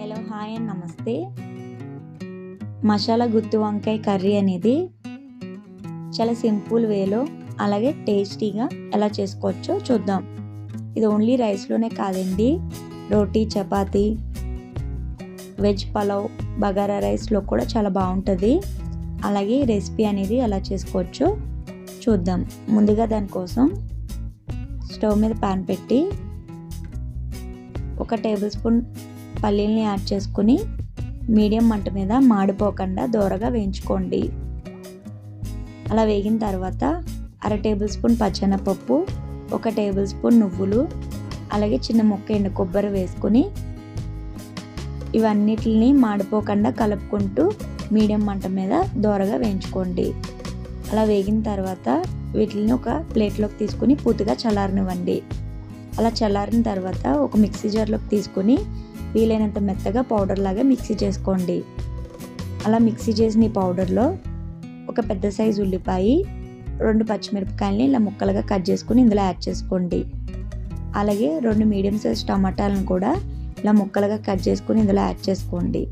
Hello hi and నమస్తే. మసాలా గుత్తి వంకాయ curry అనేది చాలా సింపుల్ వేలో అలాగే టేస్టీగా ఎలా చేసుకోవచ్చో చూద్దాం. ఇది ఓన్లీ రైస్లోనే కాదండి, రోటీ, చపాతీ, వెజ్ పలావ్, బగారా రైస్లో కూడా చాలా బాగుంటుంది. అలాగే రెసిపీ అనేది ఎలా చేసుకోవచ్చో చూద్దాం. ముందుగా దానికోసం స్టవ్ మీద ప్యాన్ పెట్టి 1 టేబుల్ స్పూన్ పల్లీల్ని యాడ్ చేసుకుని మీడియం మంట మీద మాడిపోకుండా దోరగా వేయించుకోండి. అలా వేగిన తర్వాత 1/2 టేబుల్ స్పూన్ పచ్చెనపప్పు, 1 టేబుల్ స్పూన్ నువ్వులు, అలాగే చిన్న ముక్క ఎండు కొబ్బరి వేసుకుని ఇవన్నిటిని మాడిపోకుండా కలుపుకుంటూ మీడియం మంట మీద దోరగా వేయించుకోండి. అలా వేగిన తర్వాత వీటిని ఒక ప్లేట్లోకి తీసుకుని పూర్తిగా చల్లారనివ్వండి. అలా చల్లారిన తర్వాత ఒక మిక్సీ జార్లోకి తీసుకుని వీలైనంత మెత్తగా పౌడర్ లాగా మిక్సీ చేసుకోండి. అలా మిక్సీ చేసిన ఈ పౌడర్లో ఒక పెద్ద సైజు ఉల్లిపాయ, 2 పచ్చిమిరపకాయలని ఇలా ముక్కలుగా కట్ చేసుకుని ఇందులో యాడ్ చేసుకోండి. అలాగే 2 మీడియం సైజ్ టమాటాలను కూడా ఇలా ముక్కలుగా కట్ చేసుకుని ఇందులో యాడ్ చేసుకోండి.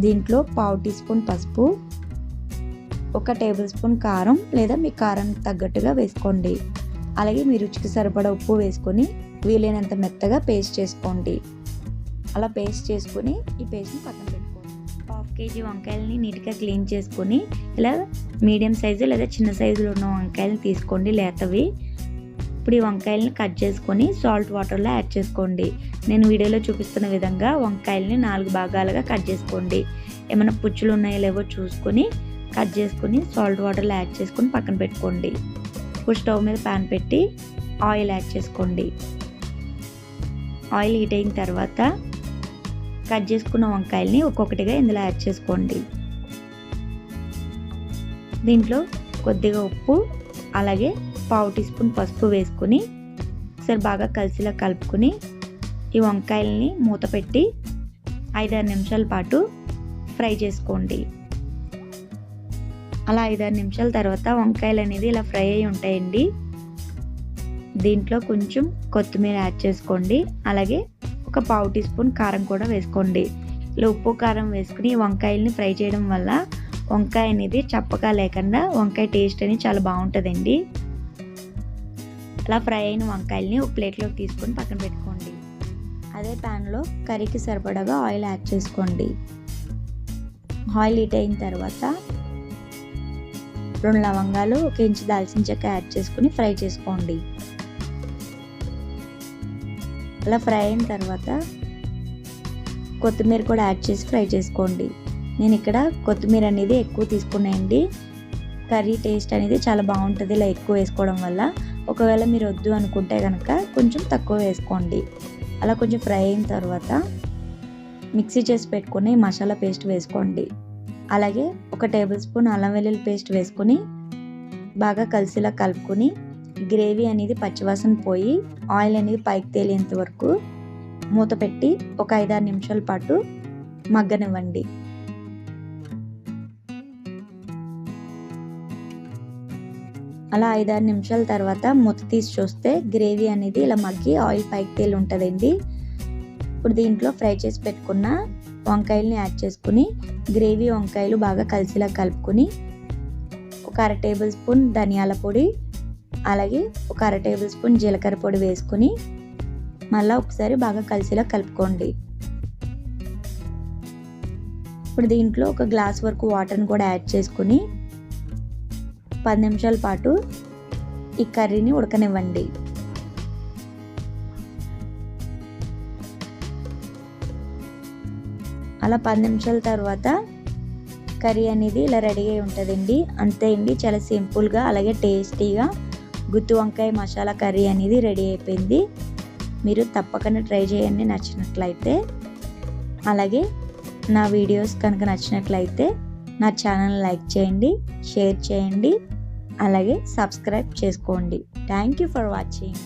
దీంట్లో 1/2 టీ స్పూన్ పసుపు, 1 టేబుల్ స్పూన్ కారం లేదా మీ కారానికి తగ్గట్టుగా వేసుకోండి. అలాగే మీ రుచికి సరిపడా ఉప్పు వేసుకొని వీలైనంత మెత్తగా పేస్ట్ చేసుకోండి. అలా పేస్ట్ చేసుకుని ఈ పేస్ట్ని పక్కన పెట్టుకోండి. 1/2 కేజీ వంకాయలని నీట్గా క్లీన్ చేసుకుని ఇలా మీడియం సైజు లేదా చిన్న సైజులో ఉన్న వంకాయలు తీసుకోండి, లేతవి. ఇప్పుడు ఈ వంకాయలని కట్ చేసుకొని సాల్ట్ వాటర్లో యాడ్ చేసుకోండి. నేను వీడియోలో చూపిస్తున్న విధంగా వంకాయలని 4 భాగాలుగా కట్ చేసుకోండి. ఏమైనా పుచ్చులు ఉన్నాయో లేవో చూసుకొని కట్ చేసుకుని సాల్ట్ వాటర్లో యాడ్ చేసుకొని పక్కన పెట్టుకోండి. ఇప్పుడు స్టవ్ మీద ప్యాన్ పెట్టి ఆయిల్ యాడ్ చేసుకోండి. ఆయిల్ హీట్ అయిన తర్వాత కట్ చేసుకున్న వంకాయల్ని ఒక్కొక్కటిగా ఇందులో యాడ్ చేసుకోండి. దీంట్లో కొద్దిగా ఉప్పు అలాగే 1/2 టీ స్పూన్ పసుపు వేసుకుని ఒకసారి బాగా కలిసిలా కలుపుకొని ఈ వంకాయల్ని మూత పెట్టి 5-6 నిమిషాల పాటు ఫ్రై చేసుకోండి. అలా 5-6 నిమిషాల తర్వాత వంకాయలు అనేది ఇలా ఫ్రై అయి ఉంటాయండి. దీంట్లో కొంచెం కొత్తిమీర యాడ్ చేసుకోండి. అలాగే ఒక 1/2 టీ స్పూన్ కారం కూడా వేసుకోండి. ఇలా ఉప్పు కారం వేసుకుని వంకాయల్ని ఫ్రై చేయడం వల్ల వంకాయ అనేది చప్పగా లేకుండా వంకాయ టేస్ట్ అనేది చాలా బాగుంటుందండి. అలా ఫ్రై అయిన వంకాయల్ని ఒక ప్లేట్లోకి తీసుకొని పక్కన పెట్టుకోండి. అదే ప్యాన్లో కర్రీకి సరిపడగా ఆయిల్ యాడ్ చేసుకోండి. ఆయిల్ హీట్ అయిన తర్వాత 2 లవంగాలు, 1 ఇంచు దాల్చిన చెక్క యాడ్ చేసుకుని ఫ్రై చేసుకోండి. అలా ఫ్రై అయిన తర్వాత కొత్తిమీర కూడా యాడ్ చేసి ఫ్రై చేసుకోండి. నేను ఇక్కడ కొత్తిమీర అనేది ఎక్కువ తీసుకున్నాయండి. కర్రీ టేస్ట్ అనేది చాలా బాగుంటుంది ఇలా ఎక్కువ వేసుకోవడం వల్ల. ఒకవేళ మీరు వద్దు అనుకుంటే కనుక కొంచెం తక్కువ వేసుకోండి. అలా కొంచెం ఫ్రై అయిన తర్వాత మిక్సీ చేసి పెట్టుకుని మసాలా పేస్ట్ వేసుకోండి. అలాగే 1 టేబుల్ స్పూన్ అల్లం వెల్లుల్లి పేస్ట్ వేసుకుని బాగా కలిసిలా కలుపుకొని గ్రేవీ అనేది పచ్చివాసన పోయి ఆయిల్ అనేది పైకి తేలేంత వరకు మూత పెట్టి ఒక 5-6 నిమిషాల పాటు మగ్గనివ్వండి. అలా 5-6 నిమిషాల తర్వాత మూత తీసి చూస్తే గ్రేవీ అనేది ఇలా మగ్గి ఆయిల్ పైకి తేలి ఉంటుందండి. ఇప్పుడు దీంట్లో ఫ్రై చేసి పెట్టుకున్న వంకాయల్ని యాడ్ చేసుకుని గ్రేవీ వంకాయలు బాగా కలిసిలా కలుపుకొని ఒక 1/2 టేబుల్ స్పూన్ ధనియాల పొడి అలాగే ఒక 1/2 టేబుల్ స్పూన్ జీలకర్ర పొడి వేసుకుని మళ్ళీ ఒకసారి బాగా కలిసిలా కలుపుకోండి. ఇప్పుడు దీంట్లో 1 గ్లాస్ వరకు వాటర్ని కూడా యాడ్ చేసుకుని 10 నిమిషాల పాటు ఈ కర్రీని ఉడకనివ్వండి. అలా 10 నిమిషాల తర్వాత కర్రీ అనేది ఇలా రెడీ అయి ఉంటుందండి. అంతే అండి, చాలా సింపుల్గా అలాగే టేస్టీగా గుత్తి వంకాయ మసాలా కర్రీ అనేది రెడీ అయిపోయింది. మీరు తప్పకుండా ట్రై చేయండి నచ్చినట్లయితే. అలాగే నా వీడియోస్ కనుక నచ్చినట్లయితే నా ఛానల్ లైక్ చేయండి, షేర్ చేయండి, అలాగే సబ్స్క్రైబ్ చేసుకోండి. Thank you for watching.